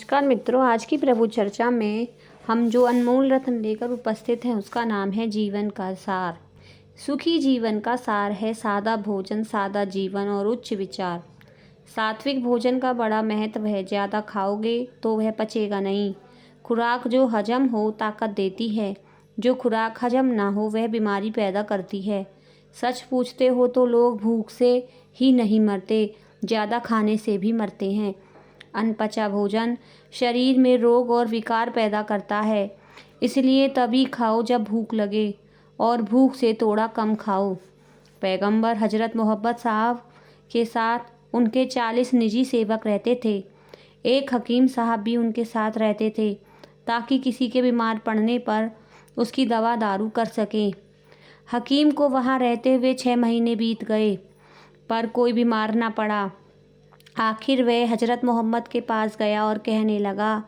नमस्कार मित्रों, आज की प्रभु चर्चा में हम जो अनमोल रत्न लेकर उपस्थित हैं उसका नाम है जीवन का सार। सुखी जीवन का सार है सादा भोजन, सादा जीवन और उच्च विचार। सात्विक भोजन का बड़ा महत्व है, ज़्यादा खाओगे तो वह पचेगा नहीं। खुराक जो हजम हो ताकत देती है, जो खुराक हजम ना हो वह बीमारी पैदा करती है। सच पूछते हो तो लोग भूख से ही नहीं मरते, ज़्यादा खाने से भी मरते हैं। अनपचा भोजन शरीर में रोग और विकार पैदा करता है, इसलिए तभी खाओ जब भूख लगे और भूख से थोड़ा कम खाओ। पैगंबर हजरत मोहम्मद साहब के साथ उनके 40 निजी सेवक रहते थे। एक हकीम साहब भी उनके साथ रहते थे ताकि किसी के बीमार पड़ने पर उसकी दवा दारू कर सकें। हकीम को वहाँ रहते हुए 6 महीने बीत गए पर कोई बीमार ना पड़ा। आखिर वह हजरत मोहम्मद के पास गया और कहने लगा,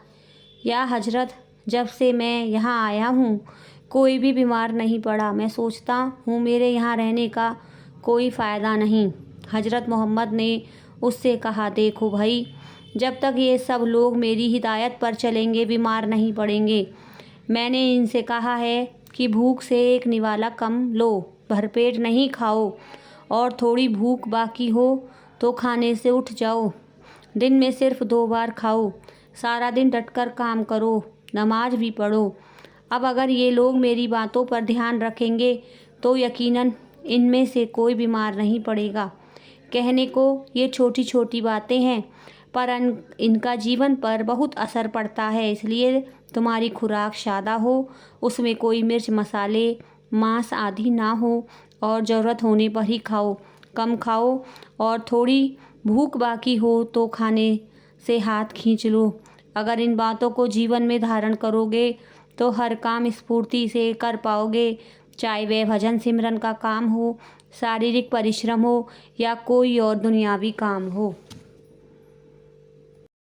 या हजरत, जब से मैं यहाँ आया हूँ कोई भी बीमार नहीं पड़ा। मैं सोचता हूँ मेरे यहाँ रहने का कोई फ़ायदा नहीं। हजरत मोहम्मद ने उससे कहा, देखो भाई, जब तक ये सब लोग मेरी हिदायत पर चलेंगे बीमार नहीं पड़ेंगे। मैंने इनसे कहा है कि भूख से एक निवाला कम लो, भरपेट नहीं खाओ, और थोड़ी भूख बाकी हो तो खाने से उठ जाओ। दिन में सिर्फ 2 बार खाओ। सारा दिन डटकर काम करो, नमाज भी पढ़ो। अब अगर ये लोग मेरी बातों पर ध्यान रखेंगे तो यकीनन इनमें से कोई बीमार नहीं पड़ेगा। कहने को ये छोटी छोटी बातें हैं पर इनका जीवन पर बहुत असर पड़ता है। इसलिए तुम्हारी खुराक सादा हो, उसमें कोई मिर्च मसाले मांस आदि ना हो और ज़रूरत होने पर ही खाओ। कम खाओ और थोड़ी भूख बाकी हो तो खाने से हाथ खींच लो। अगर इन बातों को जीवन में धारण करोगे तो हर काम स्फूर्ति से कर पाओगे, चाहे वह भजन सिमरन का काम हो, शारीरिक परिश्रम हो या कोई और दुनियावी काम हो।